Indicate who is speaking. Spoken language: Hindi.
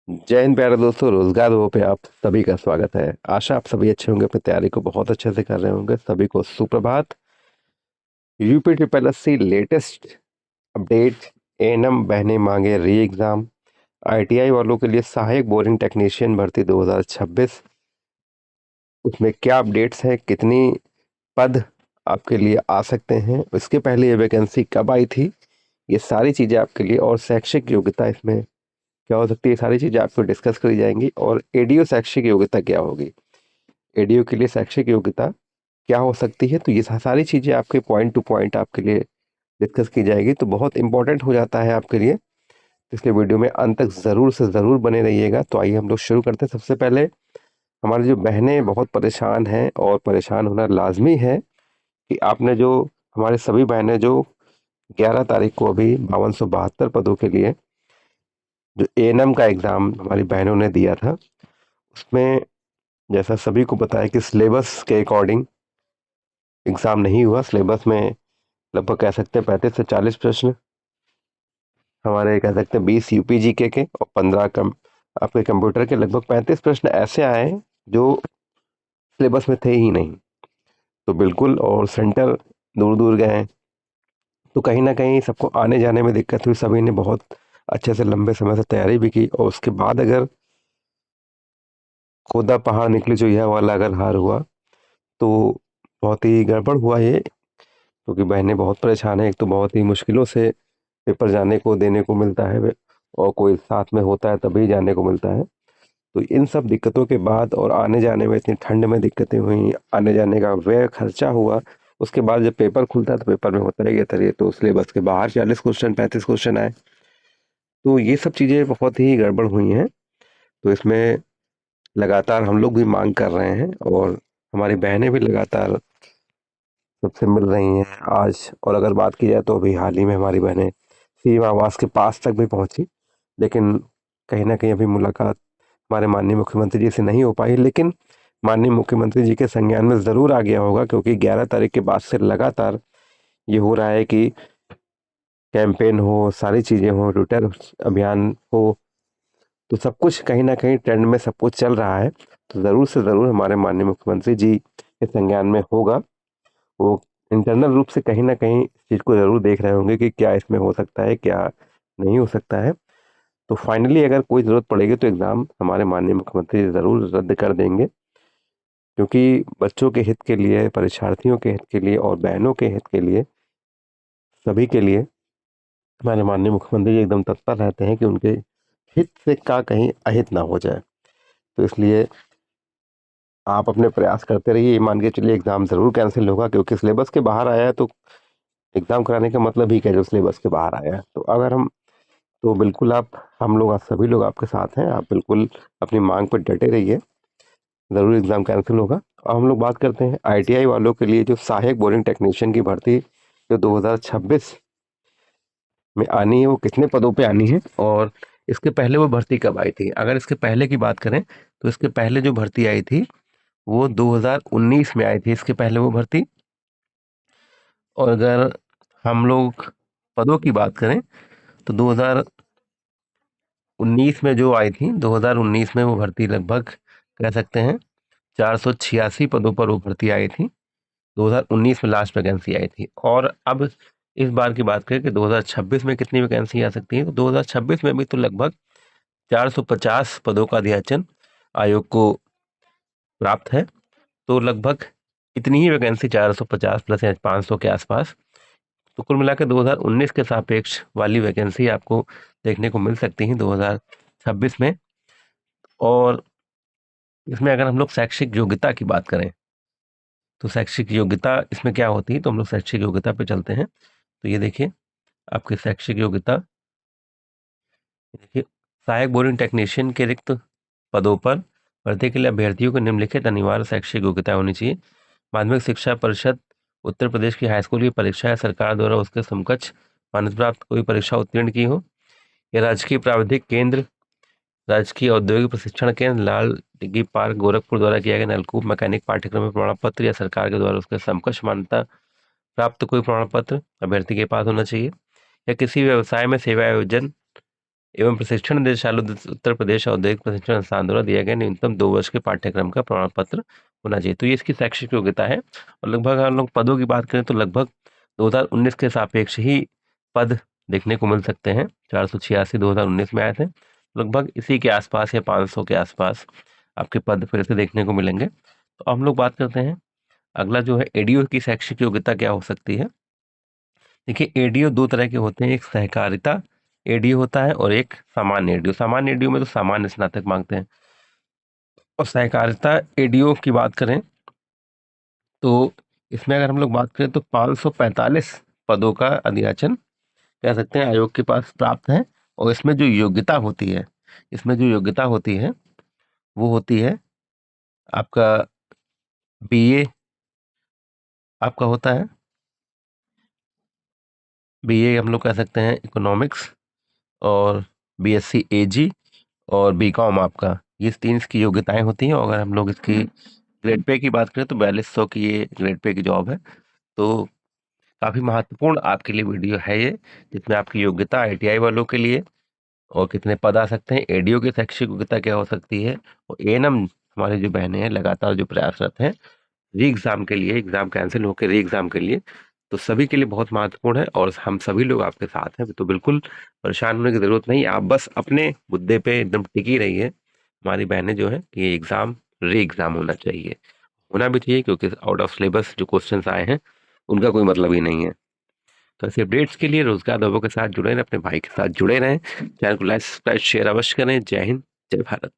Speaker 1: जय हिंद प्यारे दोस्तों। रोजगार वो पे आप सभी का स्वागत है। आशा आप सभी अच्छे होंगे, अपनी तैयारी को बहुत अच्छे से कर रहे होंगे। सभी को सुप्रभात। UP triple S C latest update. ANM बहने मांगे री एग्जाम। आईटीआई वालों के लिए सहायक बोरिंग टेक्नीशियन भर्ती 2026, उसमें क्या अपडेट्स हैं, कितनी पद आपके लिए आ सकते हैं, इसके पहले ये वैकेंसी कब आई थी, ये सारी चीज़ें आपके लिए, और शैक्षिक योग्यता इसमें क्या हो सकती है, सारी चीज़ें आपको डिस्कस करी जाएंगी। और एडीओ शैक्षिक योग्यता क्या होगी, एडीओ के लिए शैक्षिक योग्यता क्या हो सकती है, तो ये सारी चीज़ें आपके पॉइंट टू पॉइंट आपके लिए डिस्कस की जाएगी, तो बहुत इंपॉर्टेंट हो जाता है आपके लिए। इसलिए वीडियो में अंत तक ज़रूर से ज़रूर बने रहिएगा। तो आइए हम लोग शुरू करते हैं। सबसे पहले हमारी जो बहनें बहुत परेशान हैं, और परेशान होना लाजमी है, कि आपने जो हमारे सभी बहनें जो 11 तारीख को अभी 5272 पदों के लिए जो एएनएम का एग्ज़ाम हमारी बहनों ने दिया था, उसमें जैसा सभी को पता है कि सिलेबस के अकॉर्डिंग एग्ज़ाम नहीं हुआ। सिलेबस में लगभग कह सकते हैं 35 से 40 प्रश्न, हमारे कह सकते हैं 20 यूपी जीके के और 15 कम आपके कंप्यूटर के, लगभग 35 प्रश्न ऐसे आए हैं जो सिलेबस में थे ही नहीं। तो बिल्कुल, और सेंटर दूर दूर गए हैं, तो कहीं ना कहीं सबको आने जाने में दिक्कत हुई। सभी ने बहुत अच्छे से लंबे समय से तैयारी भी की, और उसके बाद अगर खोदा पहाड़ निकली जो यह वाला अगर हार हुआ, तो बहुत ही गड़बड़ हुआ ये। क्योंकि बहनें बहुत परेशान हैं, एक तो बहुत ही मुश्किलों से पेपर जाने को देने को मिलता है, और कोई साथ में होता है तभी जाने को मिलता है। तो इन सब दिक्कतों के बाद, और आने जाने में इतनी ठंड में दिक्कतें हुई, आने जाने का व्यय खर्चा हुआ, उसके बाद जब पेपर खुलता है तो पेपर में होता है कि अरे तो सिलेबस के बाहर 40 क्वेश्चन 35 क्वेश्चन आए। तो ये सब चीज़ें बहुत ही गड़बड़ हुई हैं। तो इसमें लगातार हम लोग भी मांग कर रहे हैं, और हमारी बहनें भी लगातार सबसे मिल रही हैं आज। और अगर बात की जाए तो अभी हाल ही में हमारी बहनें सीमा आवास के पास तक भी पहुंची, लेकिन कहीं ना कहीं अभी मुलाकात हमारे माननीय मुख्यमंत्री जी से नहीं हो पाई। लेकिन माननीय मुख्यमंत्री जी के संज्ञान में ज़रूर आ गया होगा, क्योंकि 11 तारीख के बाद से लगातार ये हो रहा है कि कैंपेन हो, सारी चीज़ें हो, ट्विटर अभियान हो, तो सब कुछ कहीं ना कहीं ट्रेंड में सब कुछ चल रहा है। तो ज़रूर से ज़रूर हमारे माननीय मुख्यमंत्री जी के संज्ञान में होगा। वो इंटरनल रूप से कहीं ना कहीं इस चीज़ को ज़रूर देख रहे होंगे कि क्या इसमें हो सकता है, क्या नहीं हो सकता है। तो फाइनली अगर कोई ज़रूरत पड़ेगी तो एग्ज़ाम हमारे माननीय मुख्यमंत्री ज़रूर रद्द कर देंगे, क्योंकि बच्चों के हित के लिए, परीक्षार्थियों के हित के लिए, और बहनों के हित के लिए, सभी के लिए हमारे माननीय मुख्यमंत्री जी एकदम तत्पर रहते हैं कि उनके हित से का कहीं अहित ना हो जाए। तो इसलिए आप अपने प्रयास करते रहिए। ये मान के चलिए एग्ज़ाम ज़रूर कैंसिल होगा, क्योंकि सिलेबस के बाहर आया है, तो एग्ज़ाम कराने का मतलब ही क्या, जो सिलेबस के बाहर आया है। तो अगर हम तो बिल्कुल आप, हम लोग, आप सभी लोग आपके साथ हैं। आप बिल्कुल अपनी मांग पर डटे रहिए, ज़रूर एग्ज़ाम कैंसिल होगा। अब हम लोग बात करते हैं आईटीआई वालों के लिए जो सहायक बोरिंग टेक्नीशियन की भर्ती जो 2026 में आनी है, वो कितने पदों पे आनी है, और इसके पहले वो भर्ती कब आई थी। अगर इसके पहले की बात करें तो इसके पहले जो भर्ती आई थी वो 2019 में आई थी, इसके पहले वो भर्ती। और अगर हम लोग पदों की बात करें तो 2019 में जो आई थी, 2019 में वो भर्ती लगभग कह सकते हैं 486 पदों पर वो भर्ती आई थी। 2019 में लास्ट वैकेंसी आई थी। और अब इस बार की बात करें कि 2026 में कितनी वैकेंसी आ सकती है, तो 2026 में भी तो लगभग 450 पदों का अध्याचन आयोग को प्राप्त है। तो लगभग इतनी ही वैकेंसी 450 प्लस या 500 के आसपास, तो कुल मिलाकर 2019 के सापेक्ष वाली वैकेंसी आपको देखने को मिल सकती है 2026 में। और इसमें अगर हम लोग शैक्षिक योग्यता की बात करें तो शैक्षिक योग्यता इसमें क्या होती है, तो हम लोग शैक्षिक योग्यता पे चलते हैं। तो ये देखिए आपकी शैक्षिक योग्यता, देखिए सहायक बोरिंग टेक्नीशियन के रिक्त पदों पर भर्ती के लिए अभ्यर्थियों को निम्नलिखित अनिवार्य शैक्षिक योग्यता होनी चाहिए। माध्यमिक शिक्षा परिषद उत्तर प्रदेश की हाईस्कूल की परीक्षा या सरकार द्वारा उसके समकक्ष मान्यता प्राप्त कोई परीक्षा उत्तीर्ण की हो, या राजकीय प्राविधिक केंद्र, राजकीय औद्योगिक प्रशिक्षण केंद्र, लाल डिग्री पार्क गोरखपुर द्वारा किया गया नलकूप मैकेनिक पाठ्यक्रम में प्रमाण पत्र, या सरकार के द्वारा उसके समकक्ष मान्यता प्राप्त कोई प्रमाण पत्र अभ्यर्थी के पास होना चाहिए, या किसी व्यवसाय में सेवा आयोजन एवं प्रशिक्षण निदेशालय उत्तर प्रदेश औद्योगिक प्रशिक्षण संस्थान द्वारा दिया गया न्यूनतम 2 वर्ष के पाठ्यक्रम का प्रमाण पत्र होना चाहिए। तो ये इसकी शैक्षिक योग्यता है। और लगभग हम लोग पदों की बात करें तो लगभग 2019 के सापेक्ष ही पद देखने को मिल सकते हैं। 486 2019 में आए थे, लगभग इसी के आसपास या 500 के आसपास आपके पद फिर से देखने को मिलेंगे। तो हम लोग बात करते हैं अगला जो है एडीओ की शैक्षिक योग्यता क्या हो सकती है। देखिए, एडीओ दो तरह के होते हैं, एक सहकारिता एडीओ होता है और एक सामान्य एडीओ। सामान्य एडीओ में तो सामान्य स्नातक मांगते हैं, और सहकारिता एडीओ की बात करें तो इसमें अगर हम लोग बात करें तो 545 पदों का अधियाचन कह सकते हैं आयोग के पास प्राप्त है। और इसमें जो योग्यता होती है, इसमें जो योग्यता होती है वो होती है आपका बीए, आपका होता है बीए हम लोग कह सकते हैं इकोनॉमिक्स, और बीएससी एजी और बीकॉम, आपका ये तीन इसकी योग्यताएं होती हैं। और अगर हम लोग इसकी ग्रेड पे की बात करें तो 4200 की ये ग्रेड पे की जॉब है। तो काफ़ी महत्वपूर्ण आपके लिए वीडियो है ये, जिसमें आपकी योग्यता आईटीआई वालों के लिए और कितने पद आ सकते हैं, एडीओ की शैक्षिक योग्यता क्या हो सकती है, और एएनएम हमारे जो बहनें हैं लगातार जो प्रयासरत हैं री एग्ज़ाम के लिए, एग्ज़ाम कैंसिल होकर री एग्ज़ाम के लिए, तो सभी के लिए बहुत महत्वपूर्ण है। और हम सभी लोग आपके साथ हैं, तो बिल्कुल परेशान होने की ज़रूरत नहीं। आप बस अपने मुद्दे पे एकदम टिकी रहिए। हमारी बहनें जो है कि ये एग्ज़ाम री एग्ज़ाम होना चाहिए, होना भी चाहिए, क्योंकि आउट ऑफ सिलेबस जो क्वेश्चंस आए हैं उनका कोई मतलब ही नहीं है। तो ऐसे अपडेट्स के लिए रोजगार दबों के साथ जुड़े रहें, अपने भाई के साथ जुड़े रहें। चैनल को लाइक सब्सक्राइब शेयर अवश्य करें। जय हिंद, जय भारत।